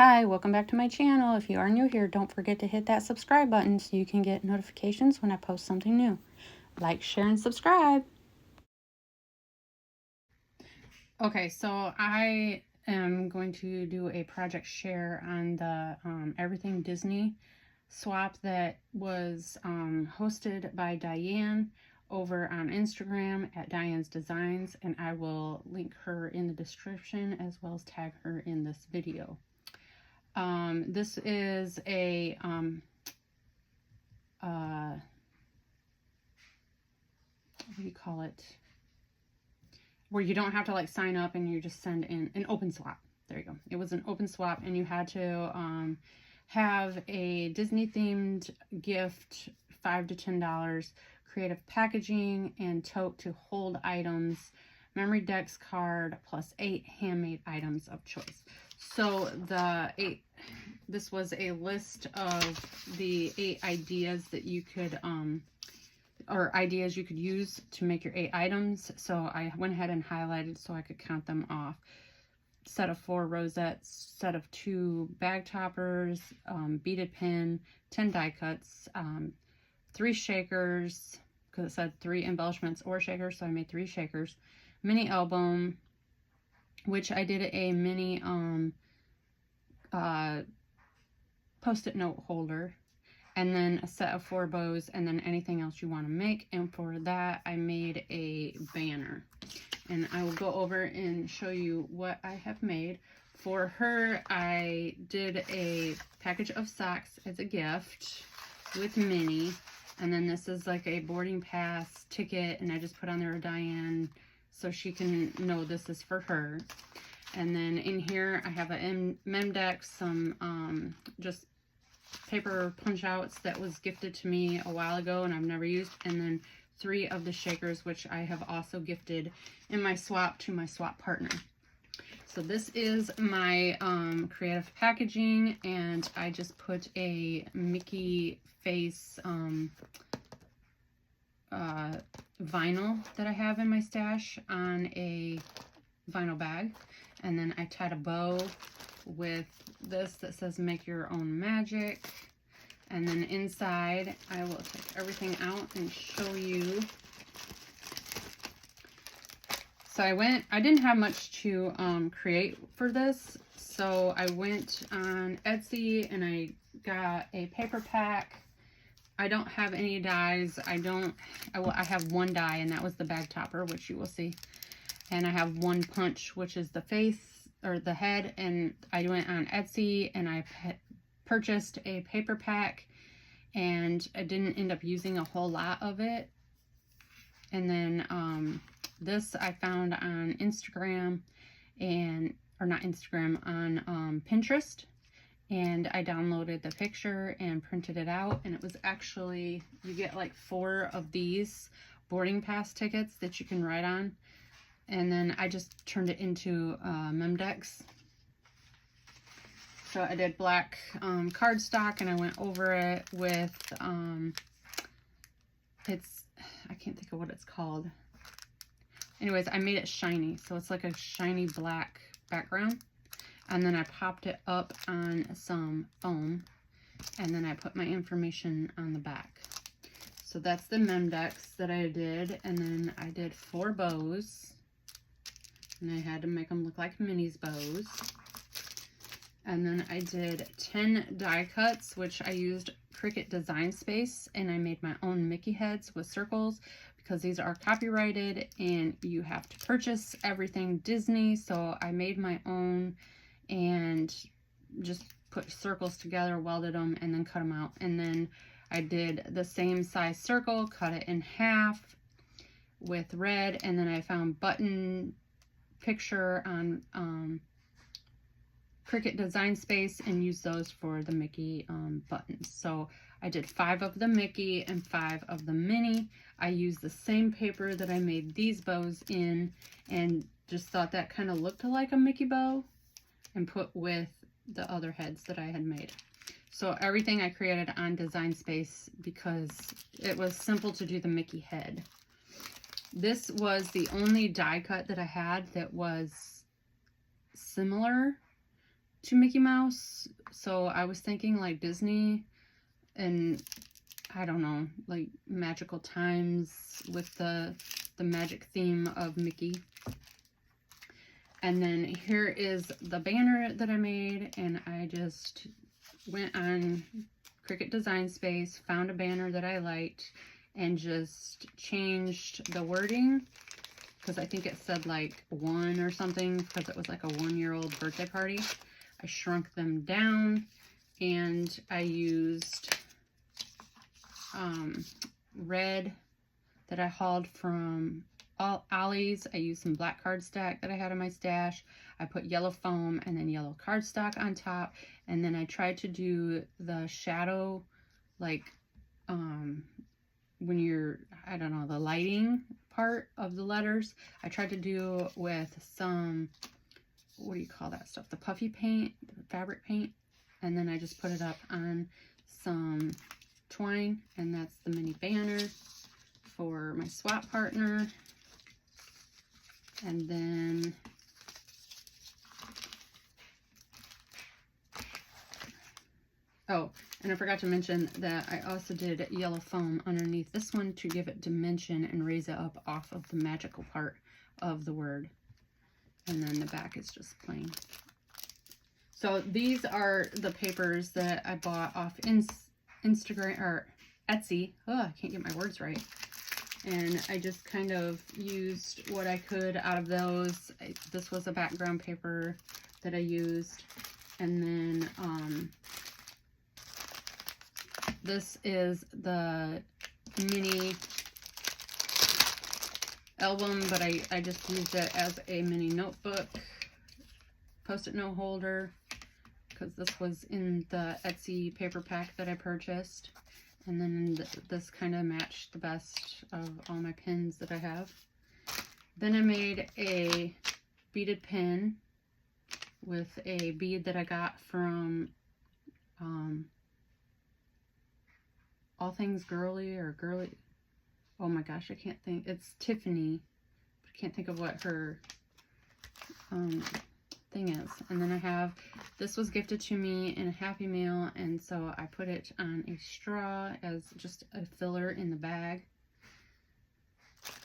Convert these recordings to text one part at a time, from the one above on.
Hi, welcome back to my channel. If you are new here, don't forget to hit that subscribe button so you can get notifications when I post something new. Like, share, and subscribe. Okay, so I am going to do a project share on the Everything Disney swap that was hosted by Diane over on Instagram at Diane's Designs, and I will link her in the description as well as tag her in this video. This is a what do you call it, where you don't have to like sign up and you just send in an open swap. There you go. It was an open swap, and you had to have a Disney themed gift, $5 to $10, creative packaging, and tote to hold items, memory decks card, plus 8 handmade items of choice. So this was a list of the 8 ideas that you could ideas you could use to make your 8 items. So I went ahead and highlighted so I could count them off. Set of 4 rosettes, set of 2 bag toppers, beaded pin, 10 die cuts, 3 shakers, because it said 3 embellishments or shakers, so I made 3 shakers, mini album, which I did a mini post-it note holder, and then a set of 4 bows, and then anything else you want to make. And for that I made a banner, and I will go over and show you what I have made. For her, I did a package of socks as a gift with Minnie, and then this is like a boarding pass ticket, and I just put on there a Diane so she can know this is for her. And then in here I have a mem deck, some just paper punch outs that was gifted to me a while ago and I've never used, and then 3 of the shakers, which I have also gifted in my swap to my swap partner. So this is my creative packaging, and I just put a Mickey face vinyl that I have in my stash on a vinyl bag, and then I tied a bow with this that says make your own magic. And then inside I will take everything out and show you. So I didn't have much to create for this, so I went on Etsy and I got a paper pack. I don't have any dies. I have 1 die, and that was the bag topper, which you will see. And I have 1 punch, which is the face or the head, and I went on Etsy and I purchased a paper pack, and I didn't end up using a whole lot of it. And then this I found on Instagram, or not Instagram, on Pinterest, and I downloaded the picture and printed it out, and it was actually, you get like 4 of these boarding pass tickets that you can write on. And then I just turned it into mem decks. So I did black cardstock, and I went over it with, I can't think of what it's called. Anyways, I made it shiny. So it's like a shiny black background. And then I popped it up on some foam, and then I put my information on the back. So that's the mem decks that I did. And then I did 4 bows. And I had to make them look like Minnie's bows. And then I did 10 die cuts, which I used Cricut Design Space, and I made my own Mickey heads with circles, because these are copyrighted and you have to purchase everything Disney. So I made my own and just put circles together, welded them, and then cut them out. And then I did the same size circle, cut it in half with red, and then I found button picture on Cricut Design Space and use those for the Mickey buttons. So I did 5 of the Mickey and 5 of the Minnie. I used the same paper that I made these bows in, and just thought that kind of looked like a Mickey bow, and put with the other heads that I had made. So everything I created on Design Space because it was simple to do the Mickey head. This was the only die cut that I had that was similar to Mickey Mouse. So I was thinking like Disney and I don't know, like magical times with the magic theme of Mickey. And then here is the banner that I made, and I just went on Cricut Design Space, found a banner that I liked, and just changed the wording, because I think it said like 1 or something, because it was like a 1-year-old birthday party. I shrunk them down, and I used red that I hauled from Ollie's. I used some black cardstock that I had in my stash. I put yellow foam and then yellow cardstock on top, and then I tried to do the shadow, like when you're, I don't know, the lighting part of the letters. I tried to do with some, what do you call that stuff, the puffy paint, the fabric paint, and then I just put it up on some twine, and that's the mini banner for my swap partner. And then oh, and I forgot to mention that I also did yellow foam underneath this one to give it dimension and raise it up off of the magical part of the word. And then the back is just plain. So these are the papers that I bought off Instagram or Etsy. Oh, I can't get my words right. And I just kind of used what I could out of those. This was a background paper that I used. And then this is the mini album, but I just used it as a mini notebook, post-it note holder, because this was in the Etsy paper pack that I purchased. And then this kind of matched the best of all my pins that I have. Then I made a beaded pin with a bead that I got from All Things Girly or Girly. Oh my gosh, I can't think. It's Tiffany. I can't think of what her thing is. And then I have, this was gifted to me in a Happy Meal, and so I put it on a straw as just a filler in the bag.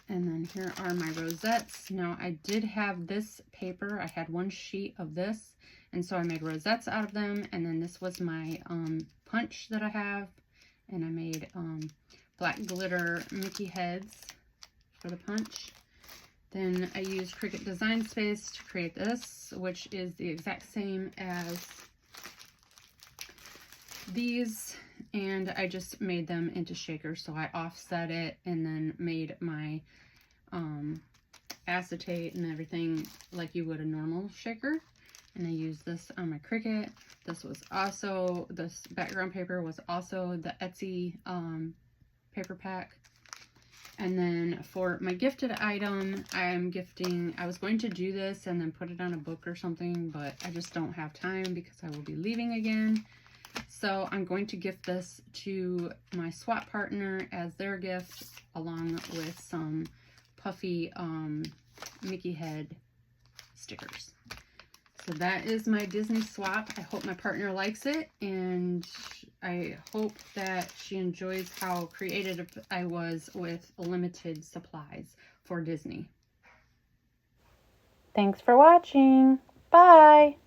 And then here are my rosettes. Now I did have this paper. I had 1 sheet of this, and so I made rosettes out of them. And then this was my punch that I have, and I made black glitter Mickey heads for the punch. Then I used Cricut Design Space to create this, which is the exact same as these, and I just made them into shakers. So I offset it and then made my acetate and everything like you would a normal shaker. And I used this on my Cricut. This was also, this background paper was also the Etsy paper pack. And then for my gifted item, I was going to do this and then put it on a book or something, but I just don't have time because I will be leaving again. So I'm going to gift this to my swap partner as their gift, along with some puffy Mickey head stickers. So that is my Disney swap. I hope my partner likes it, and I hope that she enjoys how creative I was with limited supplies for Disney. Thanks for watching. Bye!